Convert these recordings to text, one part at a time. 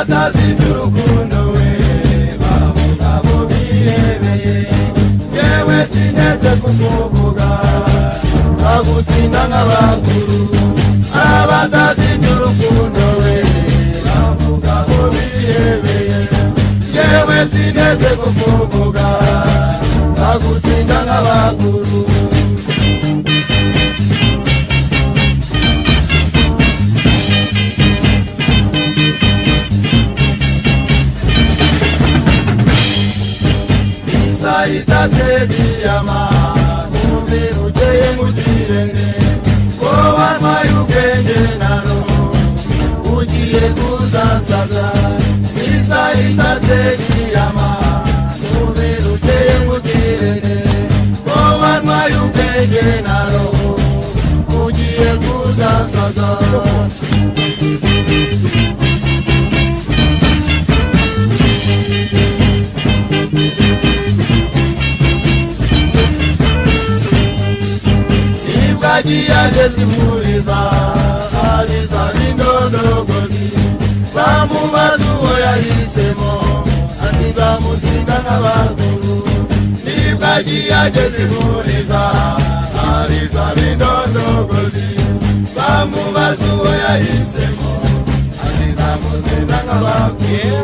abatazi by'urukundo we bavuga bo bihebeye yewe sineze kukuvuga bagutsinda nk'abakuru abatazi by'urukundo we bavuga bo bihebeye yewe sineze kukuvuga bagutsinda nk'abakuru itatediyama mubiruteye mugirene ko wanywaye ubwenge nano ugiye kuzansaza isa itatediyama mubiruteye mugirene ko wanywaye ubwenge nano ugiye kuzansaza agezimuriza aliza bindondogozi bamubaza uwo yahisemo atiza mutsinda n'abakuru nibwo agiye agezimuriza aliza bindondogozi bamubaza uwo yahisemo atiza mutsinda n'abakuru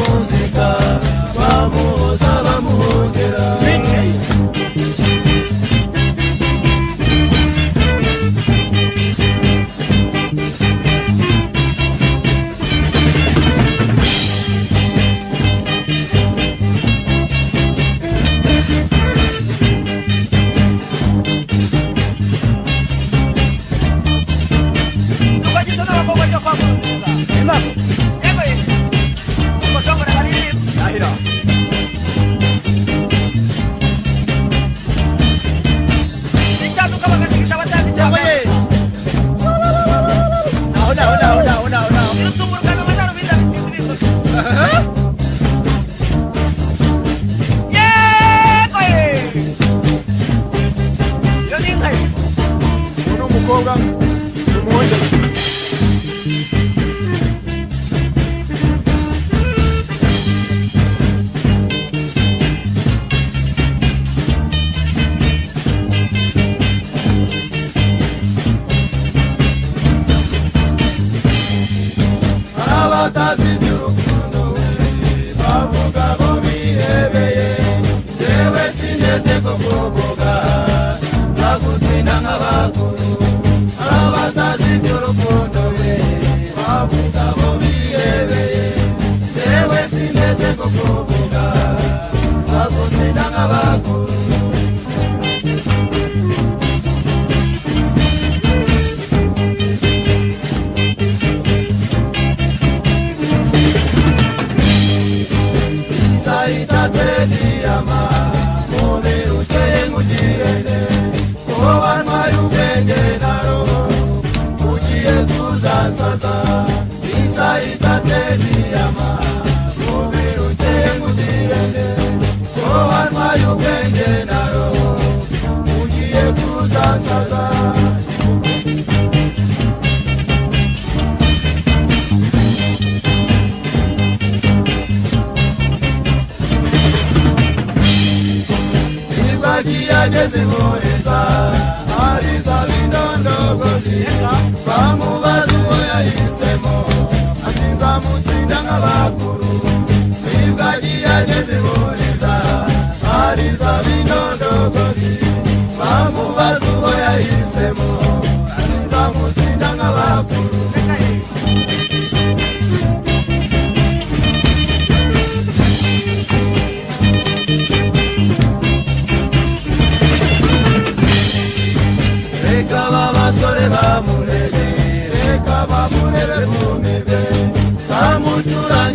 música, vamos a la mujer. Reka bamurebe kumibwe bamucuranye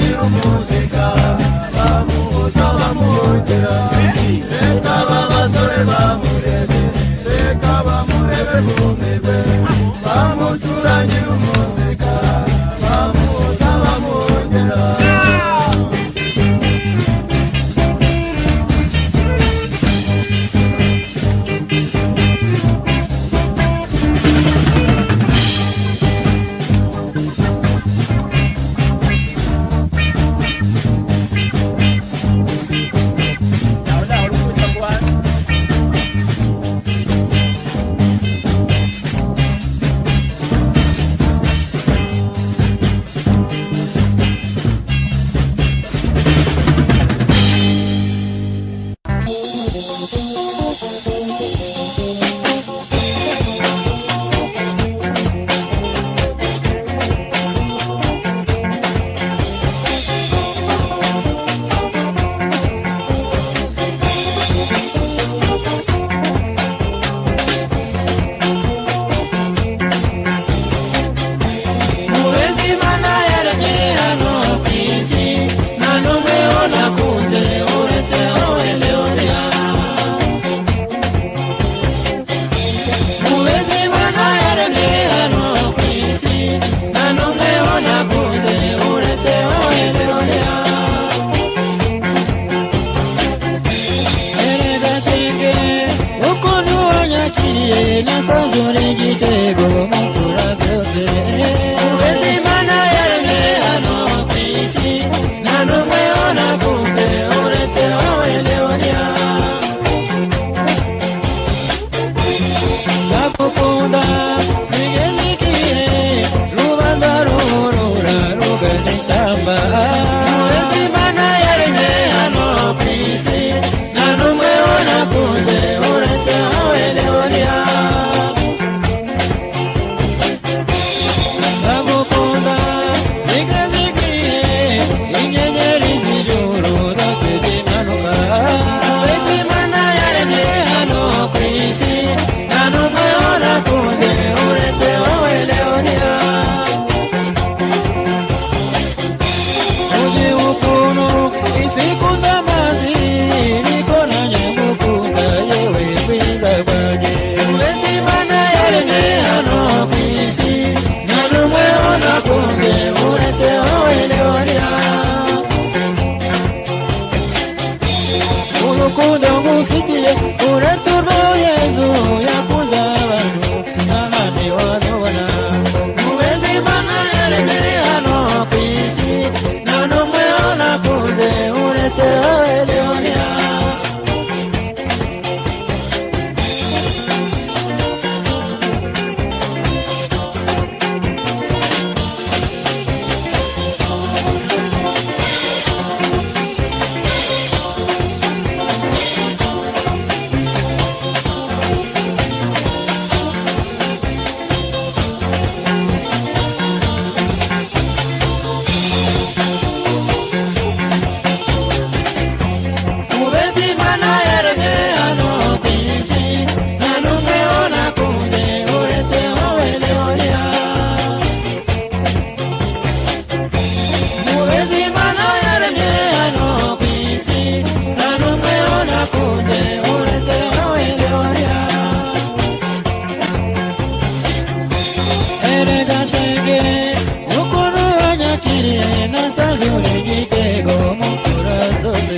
nisikie na sazuri gitego mukura zose ubuzimana yaremye hano ku isi nta n'umwe nakunze uretse wowe Leonia ndagukunda bigeze igihe rubanda ruhurura rugana ishyamba ubuzimana yaremye hano ku isi nta n'umwe nakunze uretse wowe Leonia ndagukunda bigeze igihe inyenyeri z'ijuru zose zimanuka ubuzimana yaremye hano ku isi nta n'umwe nakunze uretse wowe Leonia uzi ukuntu ifi ikunda amazi niko nanjye ngukunda yewe bwiza bwanjye ubuzimana yaremye hano ku isi nta n'umwe nakunze uretse wowe Leonia urukundo ngufitiye uretse urwo Yezu yakuze abantu n'ahandi warubona ubuzimana yaremye hano ku isi nta n'umwe nakunze uretse wowe Leonia ubuzimana yaremye hano ku isi nta n'umwe nakunze uretse wowe Leonia ubuzimana yaremye hano ku isi nta n'umwe nakunze uretse wowe Leonia erega shenge ukuntu wanyakiriye nasazura igitego mu mfura zose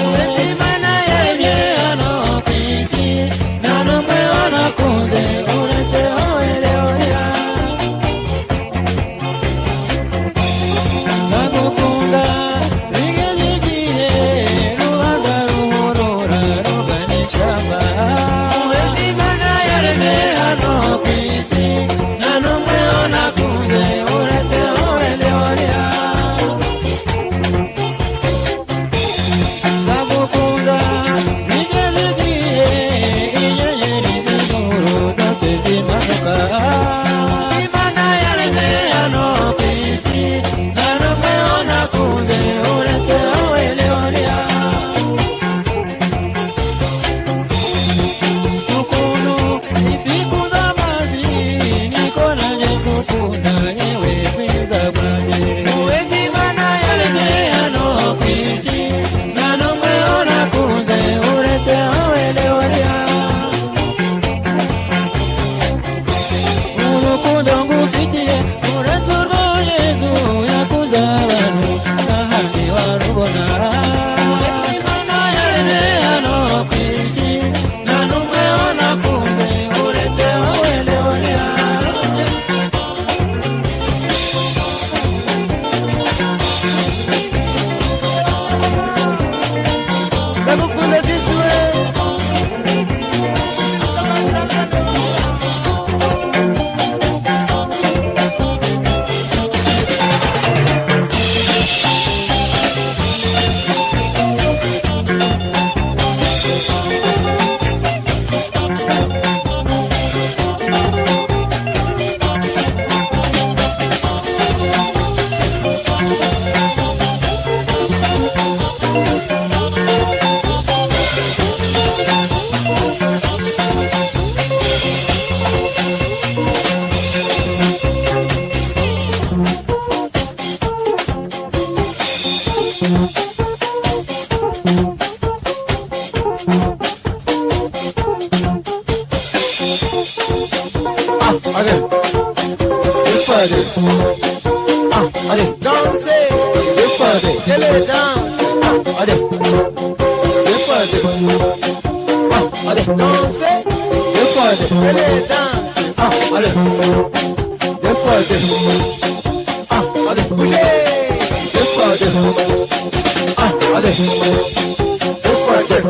ubuzimana yaremye hano ku isi nta n'umwe nakunze uretse wowe Leonia ndagukunda bigeze igihe rubanda ruhurura rugana ishyamba ubuzimana yaremye hano ku isi nta n'umwe nakunze uretse wowe Leonia ndagukunda bigeze igihe inyenyeri z'ijuru zose zimanuka ubuzimana yaremye hano ku isi nta n'umwe nakunze uretse wowe Leonia ukuntu ifi ikunda amazi niko nanjye ngukunda yewe bwiza bwanjye ubuzimana yaremye hano ku isi nta n'umwe nakunze uretse wowe Leonia urukundo ngufitiye uretse urwo Yezu yakuze abantu n'ahandi warubona ubuzimana yaremye hano ku isi nta n'umwe nakunze uretse wowe Leonia ndagukunda siswe Allez, allez, dansez, allez, danse, allez, allez, dansez, allez, danse. Allez. Deux fois deux. Allez, bougez. Deux fois deux. Allez. Deux fois deux.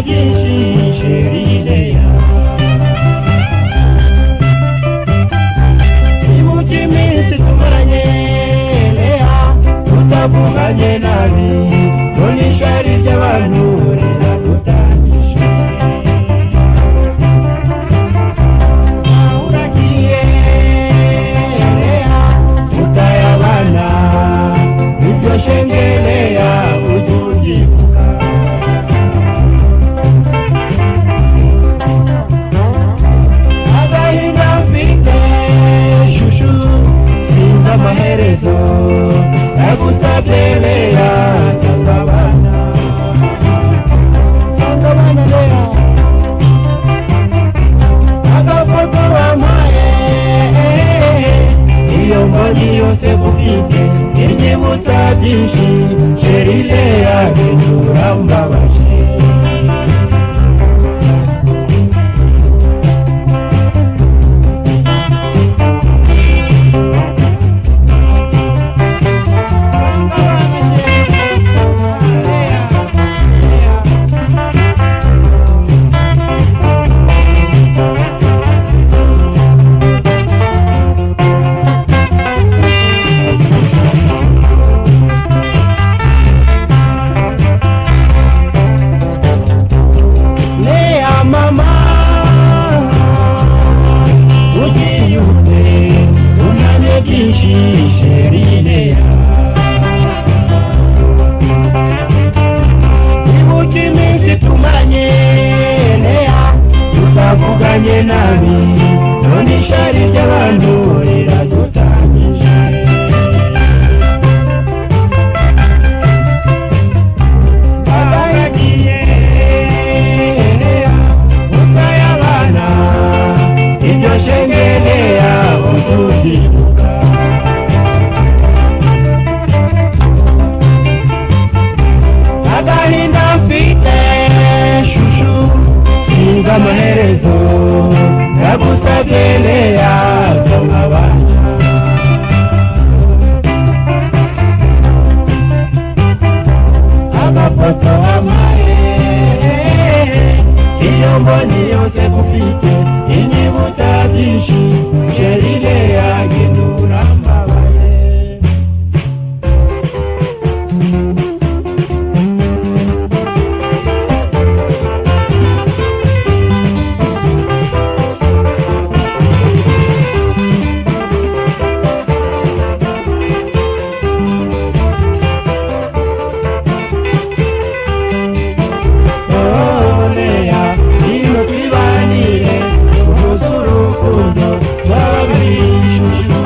byinshi Sherileya. Ibuka iminsi tumaranye Leya, tutavuganye nabi, none ishari ry'abantu riradutanyije. Uragiye Leya, utaye abana, ibyo shenge Leya ujye ubyibuka. Agahinda mfite shushu, sinzi amaherezo, nagusabye Leya, sanga abana Leya. Agafoto wampaye, iyo mboni yose gufite, inyibutsa byinshi Sherileya, hindura mbabaje. Sherileya, ibuka iminsi tumaranye Leya, tutavuganye nabi, none ishari ry'abantu riradutanyije. Abaragiye Leya, utaye abana, ibyo shenge Leya ujye ubyibuka. Agahinda mfite shushu, sinzi amaherezo, nagusabye Leya, sanga abana. Agafoto wampaye, iyo mboni yose gufite, inyibutsa byinshi Sherileya, hindura mbabaye. Shushu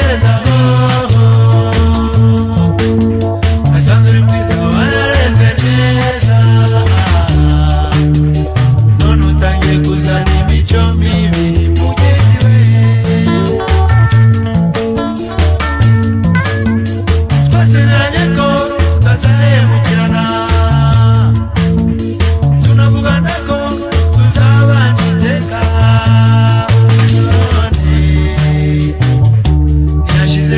neza nasanze uri mwiza wararezwe neza none utangiye kuzana imico mibi mugezi we twasezeranye ko tutazahemukirana tunavugana ko tuzabana iteka none ntiyashize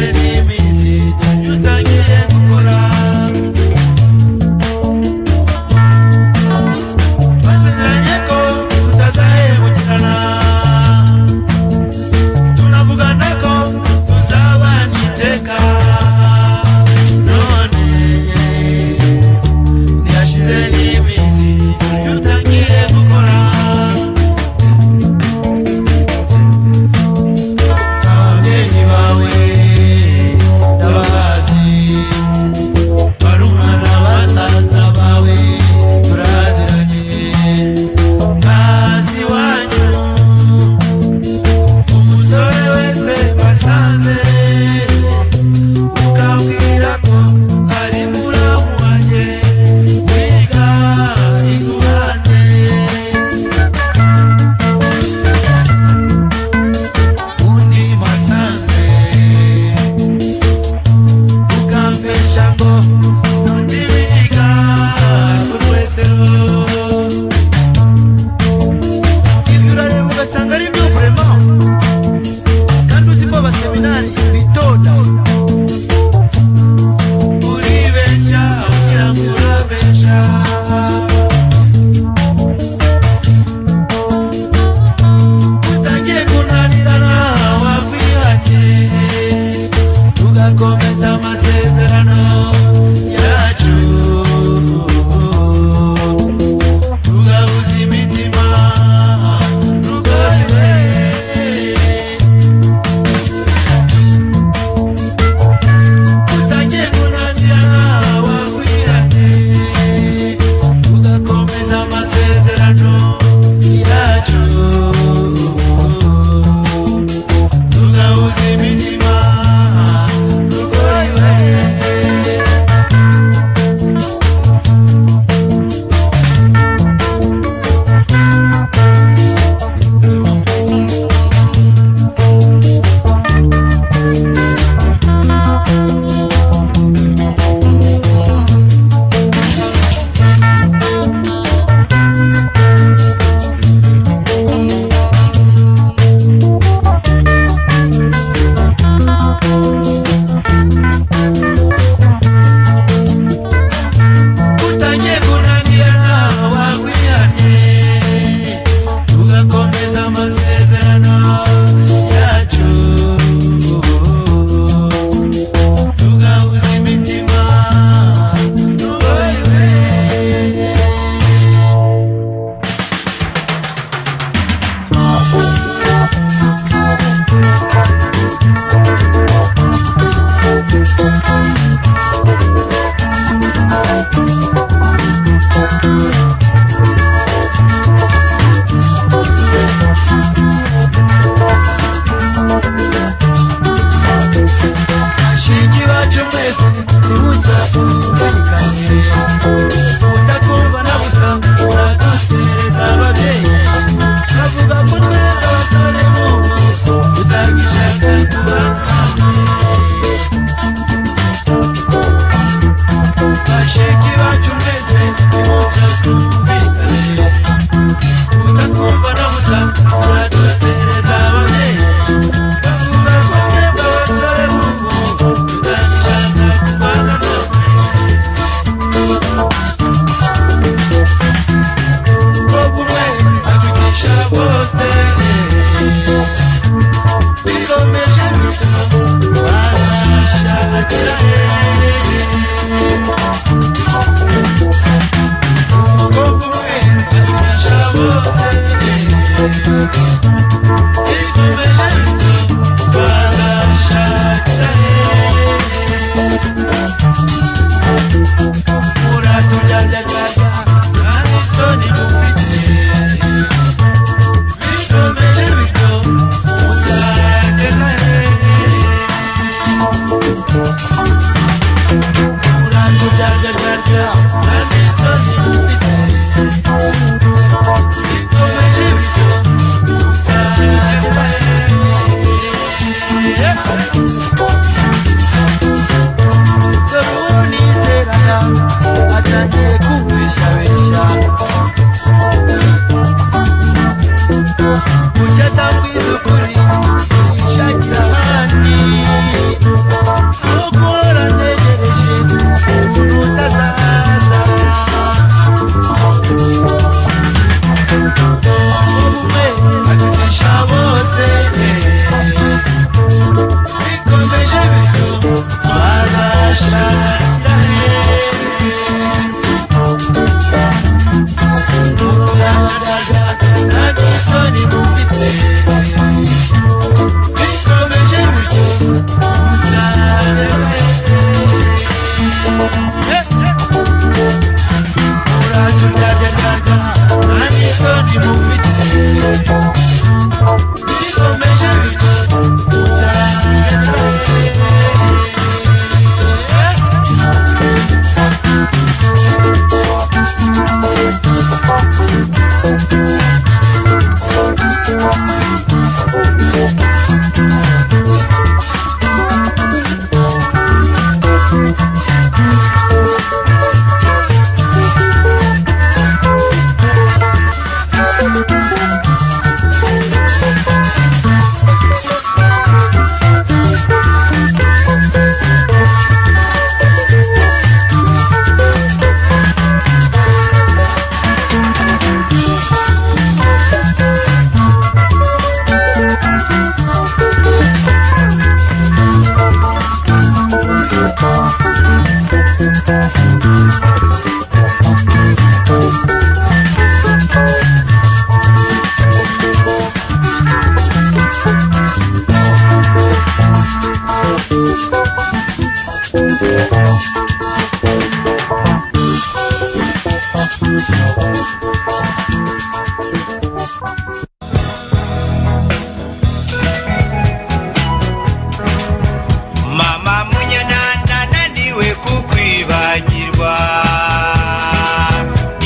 Mama Munyanana naniwe kukwibagirwa,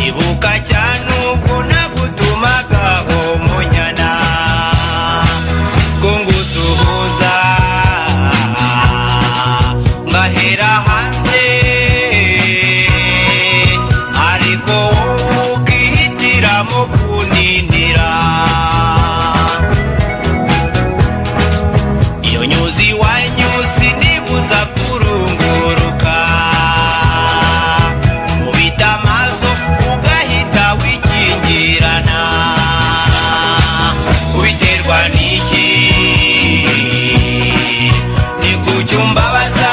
ibuka cyane ubwo nagutumagaho Munyana ko ngusuhuza ngahera hanze, ariko wowe ukihitiramo kunindira. Iyo nyuzi wanyuzi nibuza kurunguruka, ubita amaso ugahita wikingirana. Ubiterwa n'iki? Ni kuki umbabaza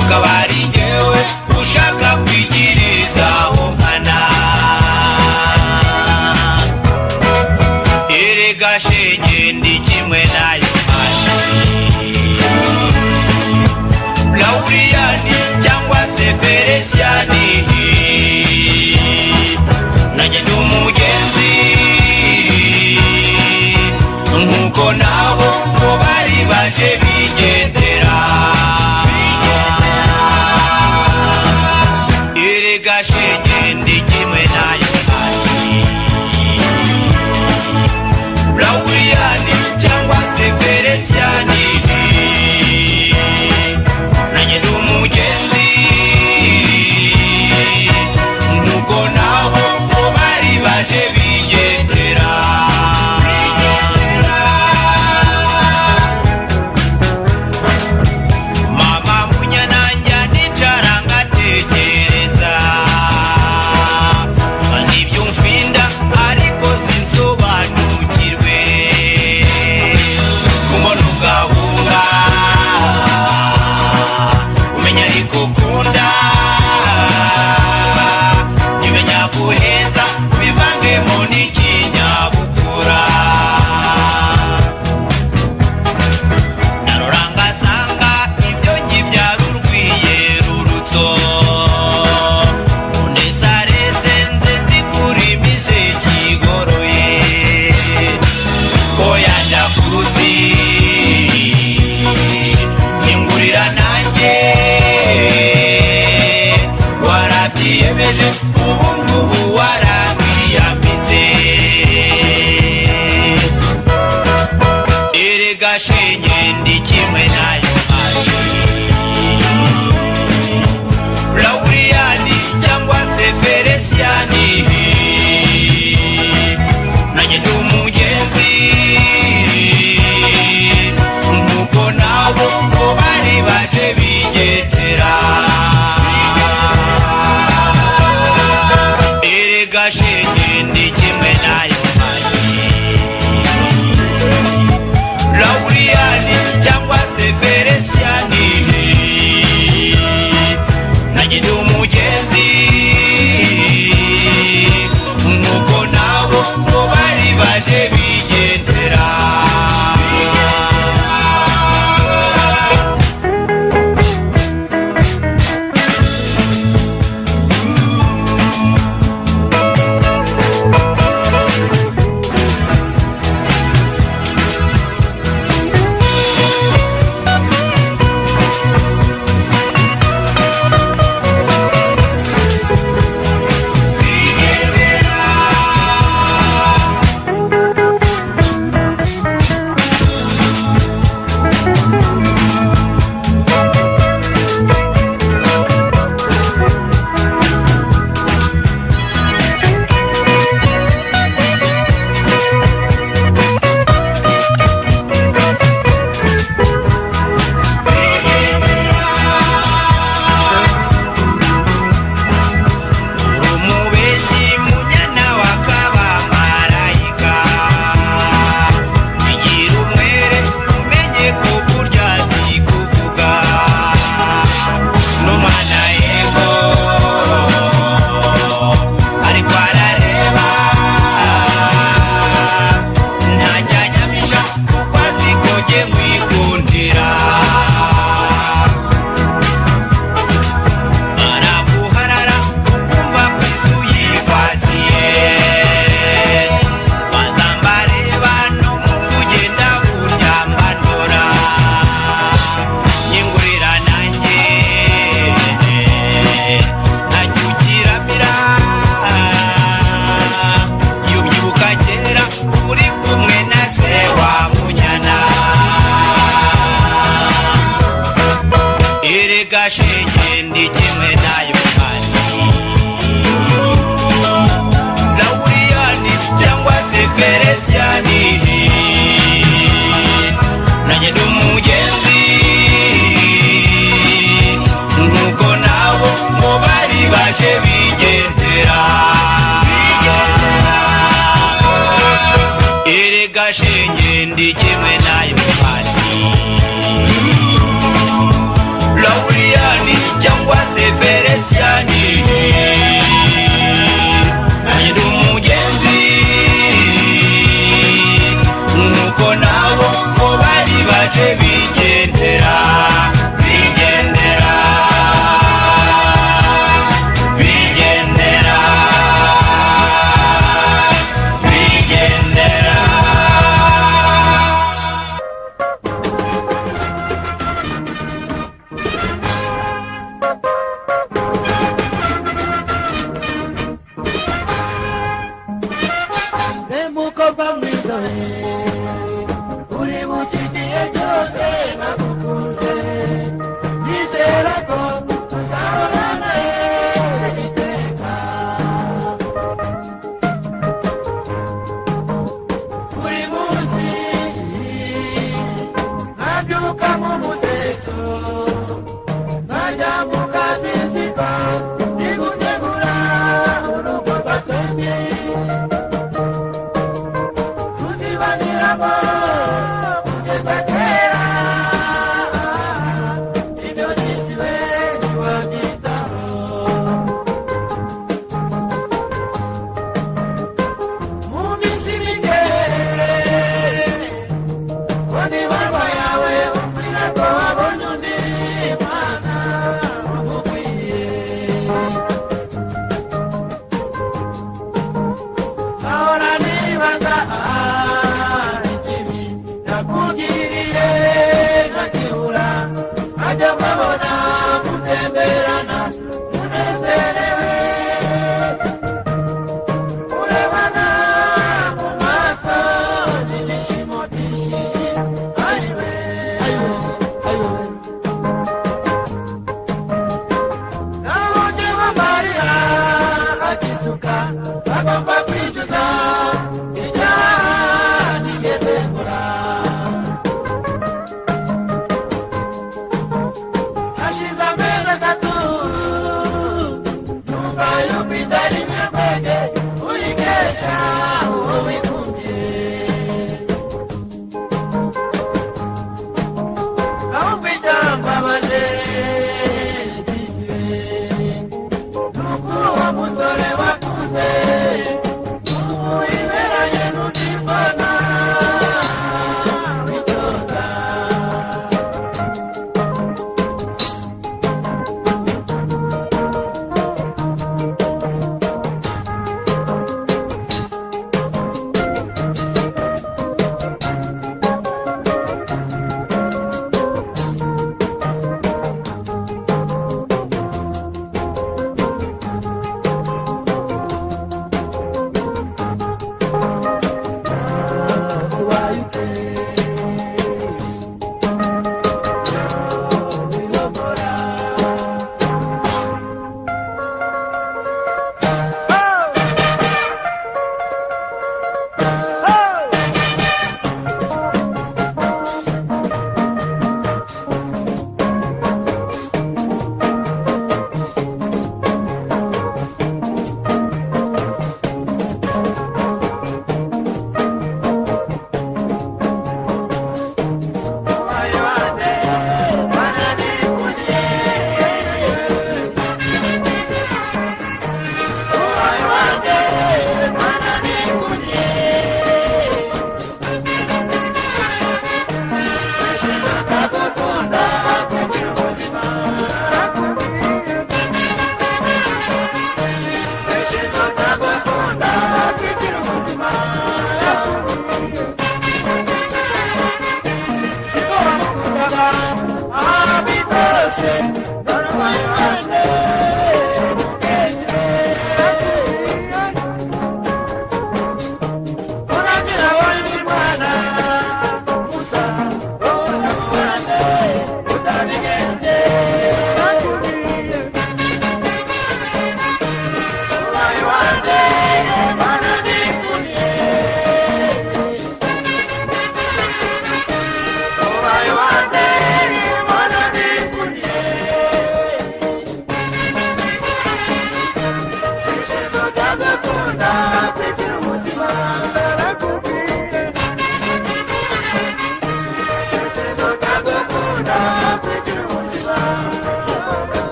ukaba ari jyewe ushaka kwigirizaho nkana? Erega shenge ndi kimwe nayo Lauriyani cyangwa se Peresiyani, nanjye ndi umugenzi nk'uko nabo ngo bari baje bigendera. Erega shenge ndi kimwe nayo Lauriyani cyangwa se Peresiyani, nanjye ndi umugenzi nk'uko nabo ngo bari baje bigendera. Mama Munyananya nicara ngatekereza, maze ibyo mfinda ariko sinsobanukirwe. Kumbona ugahunga umenya ariko ukunda, nimenya guheza bivangemo n'ikinyabupfura. Narora ngasanga ibyo nkibyara urwiyerurutso, unesarese nze nzikurimize kigoroye. Oya ndakuzi nkingurira nanjye, warabyiyemeje ubu ngubu warabwiyambitse. Erega shenge ndi kimwe nayo Lauriyani cyangwa se Peresiyani, nanjye ndi umugenzi nk'uko nabo ngo bari baje bigendera. Erega shenge ndi kimwe nayo Lauriyani cyangwa se Peresiyani, nanjye ndi umugenzi nk'uko nabo ngo bari baje bigendera. erega shenge ndi kimwe nayo kandi Lauriyani cyangwa se Feresiyani nanjye ndi umugenzi nuko nabo ngo bari baje bigendera erega shenge ndi kimwe nayo kandi Lauriyani cyangwa se Feresiyani nanjye ndi umugenzi nuko nabo ngo bari baje bigendera bigendera bigendera bigendera Mukobwa mwiza uri mu kigihe cyose nagukunze nizera ko tuzahorana iteka buri munsi nkabyuka mu museso nkajya mu kazi nziko ndi gutegura urugo rwa twembi tuzibaniramo kugeza kera ibyo nisiwe ntiwabyitaho mu minsi mike ngo nibarwa yawe umbwira ko wabonye undi mwana ugukwiriye ahora nibaza ikibi nakugiriye nkakibura nkajya mbabona mutemberana munezerewe urebana mu maso n'ibishimo byinshi ayiwe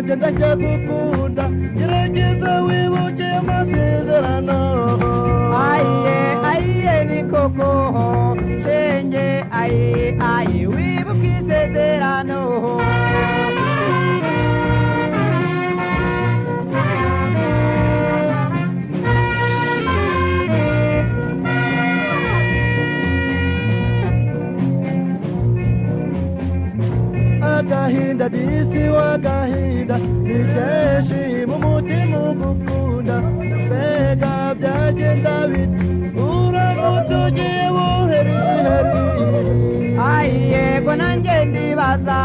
nanjye ndacyagukunda gerageza wibuke amasezerano ayiye ni koko shenge ayi wibuke isezerano agahinda disi w'agahinda ni kenshi mu mutima ugukunda mbega byagenda bite uramutse ugiye buheriheri yego nanjye ndibaza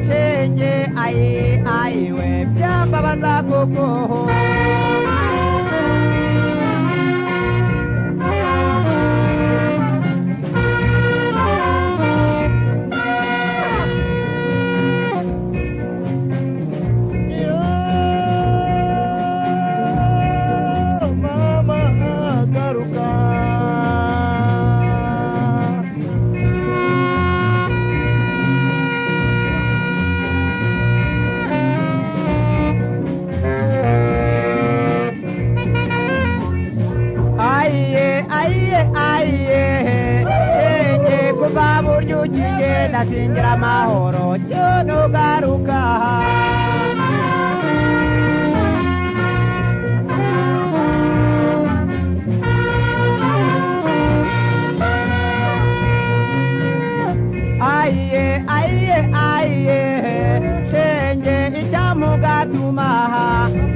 shenge ayiwe byambabaza koko buryo ukigenda singira amahoro cyo nugaruka ayiye shenge icyamugatuma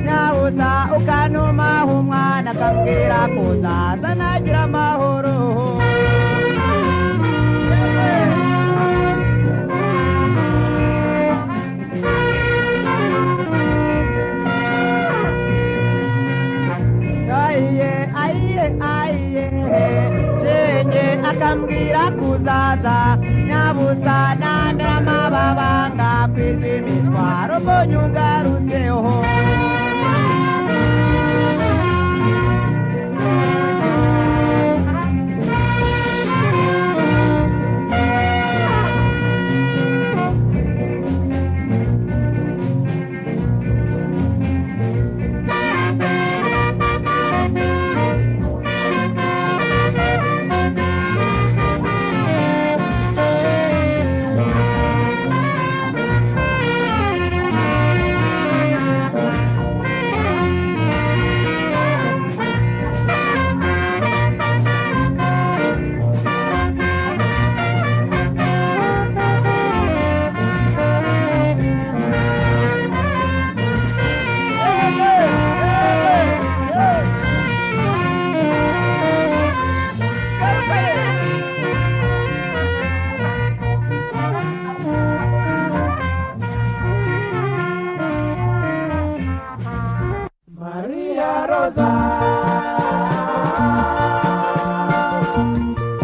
nyabusa ukanumaho umwana akambwira kuzaza nagira amahoro akambwira kuzaza nyabusa namera amababa ngakwirwa imitwaro mbonye ugarutseho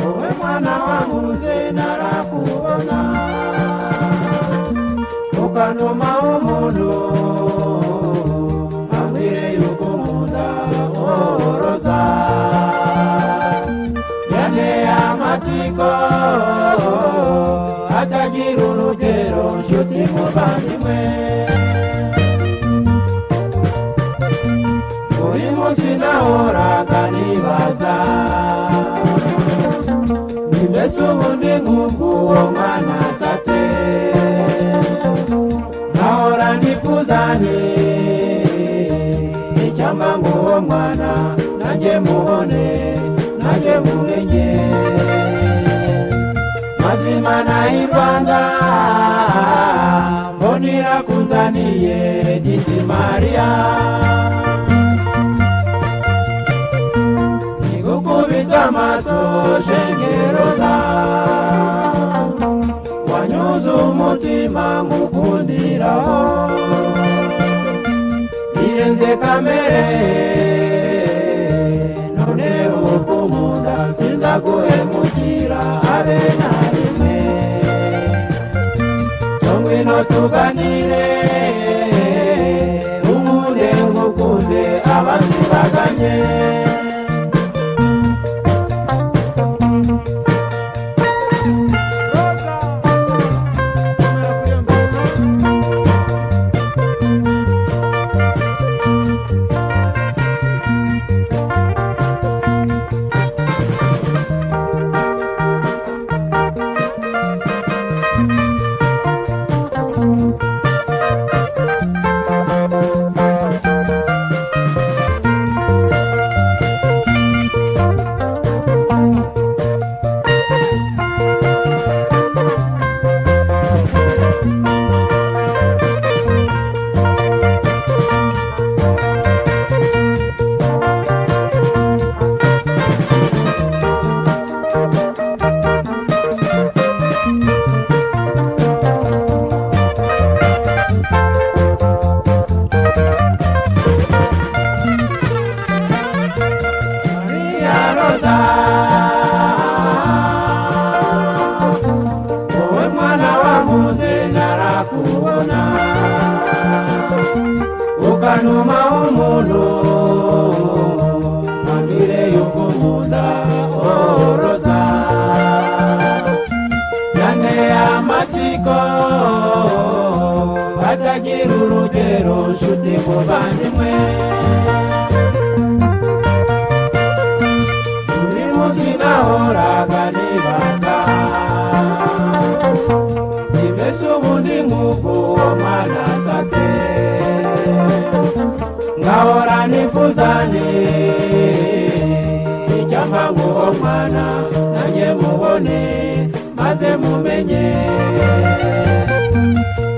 Owe mwana wangu mzee narakubona ukanuma umuntu ambwire yuko nkunda Roza yanteye amatsiko atagira urugero nshuti muvandimwe buri munsi nahoraga nibaza mbese ubundi nk'ubwo uwo mwana asate nahora nifuza nti icyampa ng'uwo mwana nanjye mubone nanjye mumenye mazima nahi Rwanda mbonera kunzaniye Disi Mariya nikukubita amaso shenge Roza wanyuze umutima ngukundiraho birenze kamere none uko nkunda sinzaguhemukira habe na rimwe ngwino tuganire unkunde ngukunde abandi baganye narakubona ukanuma umuntu ambwire yuko nkunda Roza yanteye amatsiko atagira urugero nshuti muvandimwe buri munsi nahoraga nibaza mbese ubundi nk'ubwo uwo mwana asate ngahora nifuza nti icyampa nk'uwo mwana nanjye mubone maze mumenye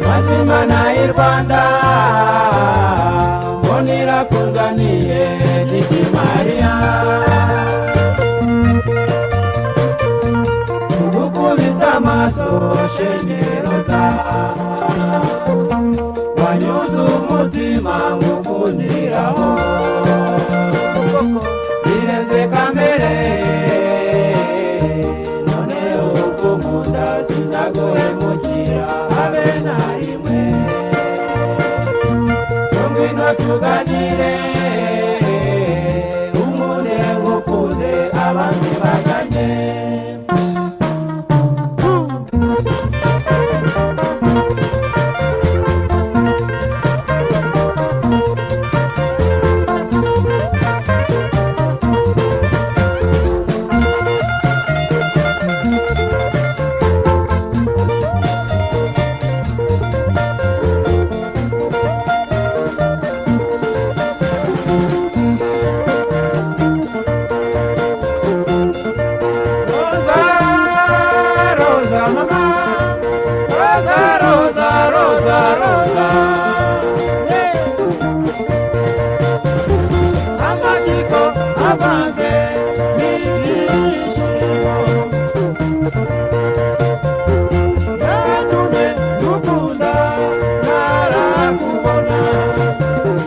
mazimana y'i Rwanda mbonera kunzaniye Disi Mariya gukubita amaso shenge Roza wanyuze umutima ngukundiraho birenze kamere none uko nkunda sinzaguhemukira habe na rimwe ngwino tuganire unkunde ngukunde abandi baganye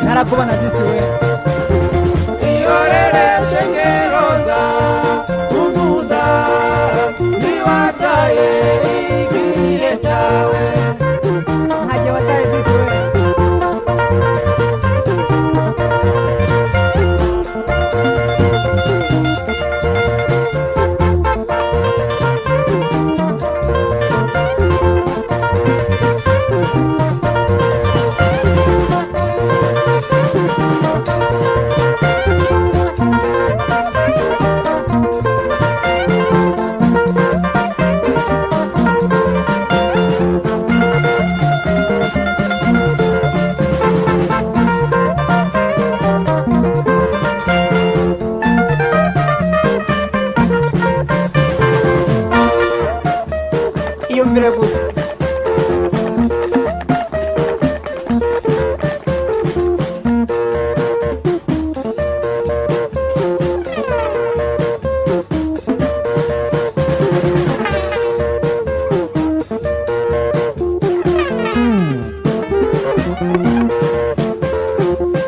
narakubona Disi we iyorere shenge Roza ukunda niwataye igihe cyawe ntajye wataye Disi we iyumvire gusa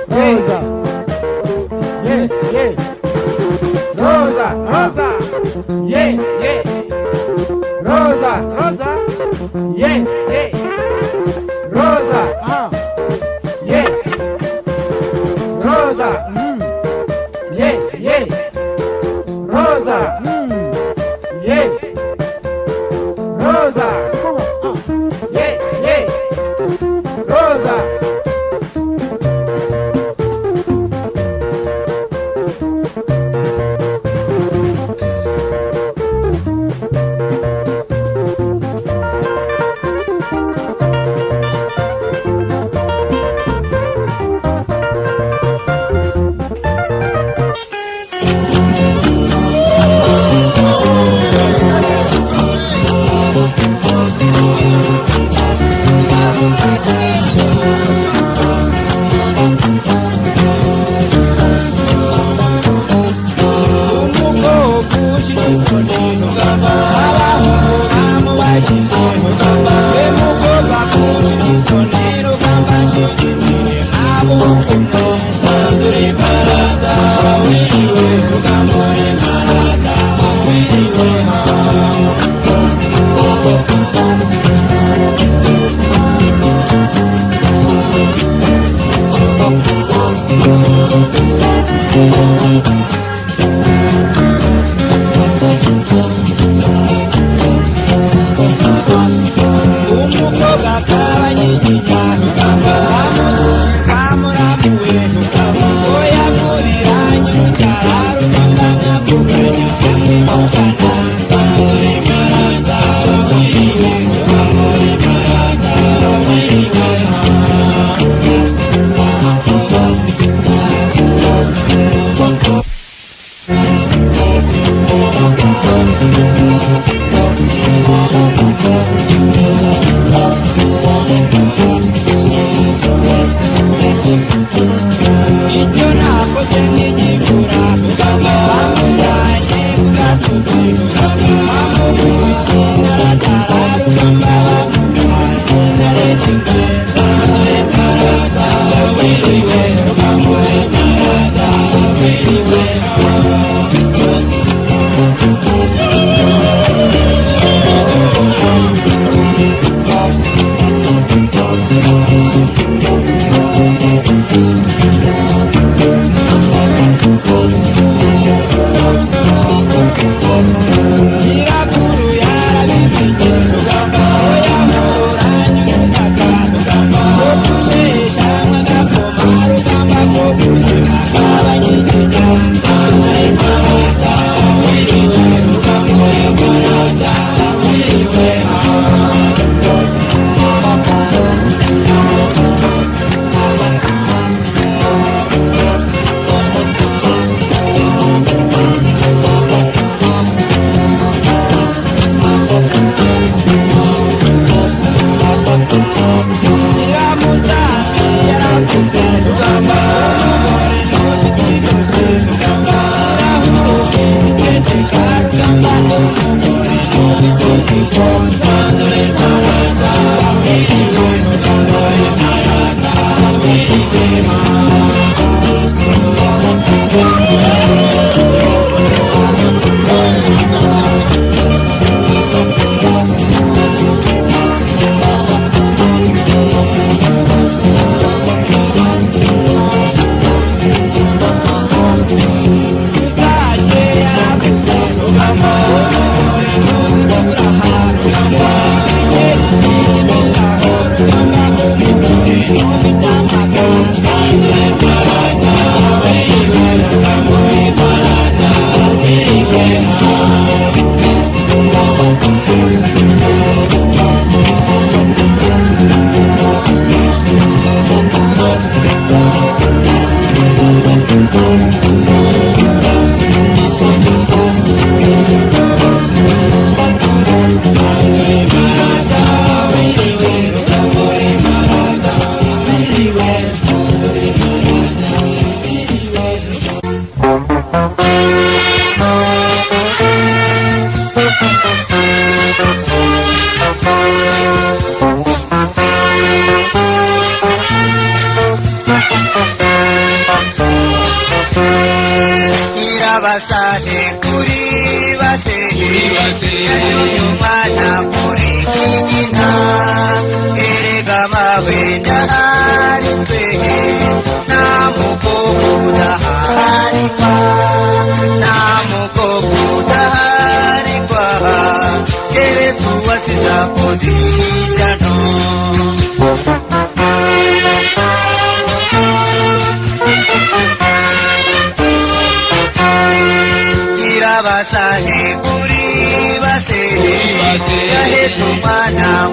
Roza Roza Roza Roza Roza Roza Roza Roza Roza Roza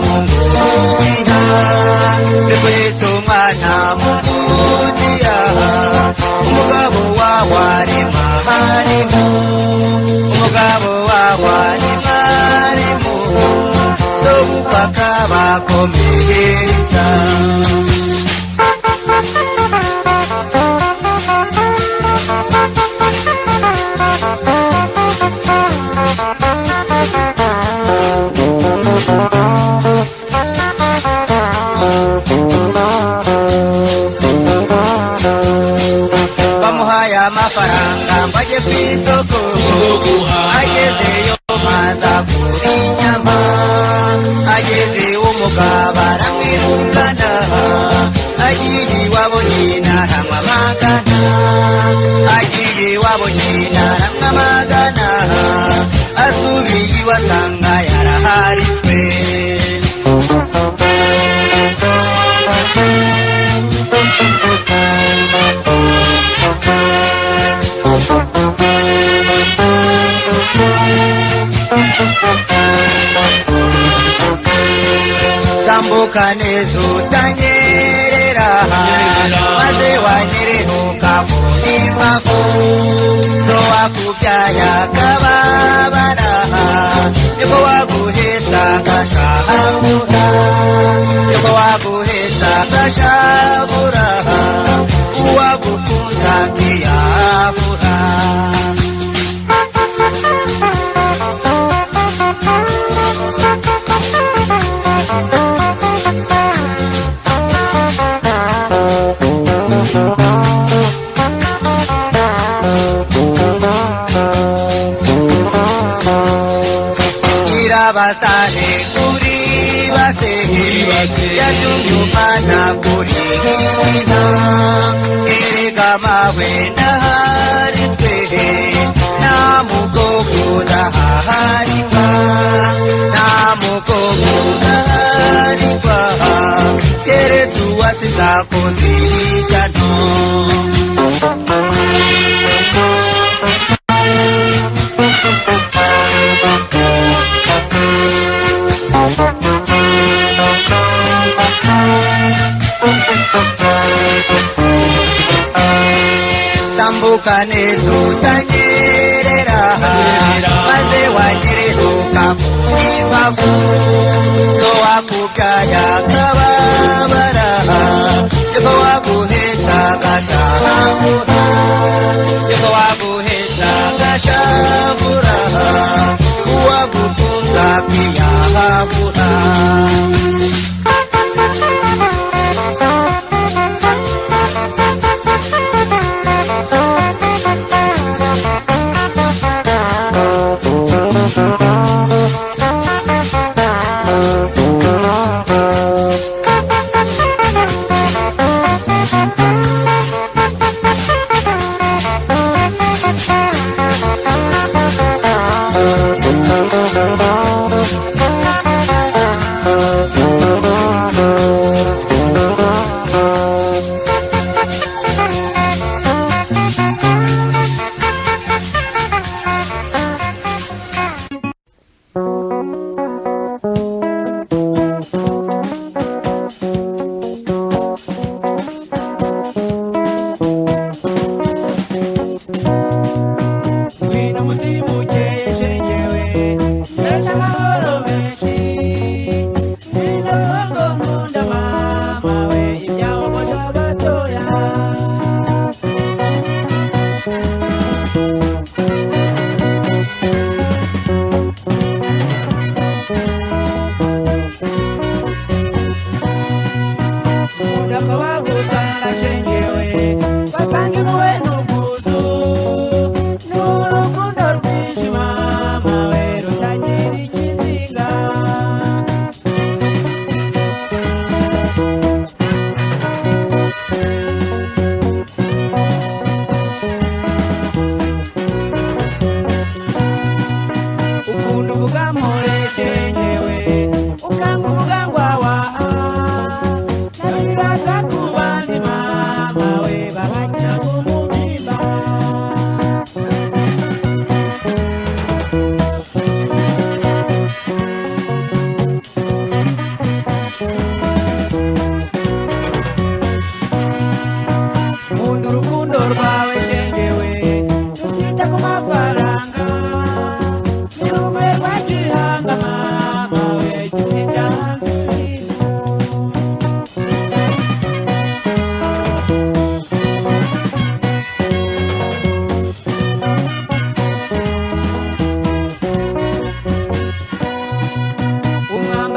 mungutiya Rikwetse umwana mungutiya Umugabo wawe ari mwarimu Umugabo wawe ari mwarimu Sobukwa kabakomereza bamuhaye amafaranga ngo ajye ku isoko agezeyo maza kuri inyama ageze umugabo aramwirukana agiye iwabo nyina aramwamagana agiye iwabo nyina aramwamagana asubiye iwe asanga yaraharitswe tambuka neza utanyerera maze wanyerenuka mu imbavu so wakubyaye akababara nibwo waguheza agashabura nibwo waguheza agashabura uwagukunza akiyahura basane kuri base yatumye umwana kuri hina erega mawe ndaharitswe nta mukobwa udaharikwa nta mukobwa udaharikwa keretse uwasize akoze ishyano tambuka neza utanyerera maze wanyerenuka mu imbavu so wakubyaye akababara nibwo waguheza agashabura nibwo waguheza agashabura uwagukunza akiyahagura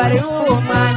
ari umwana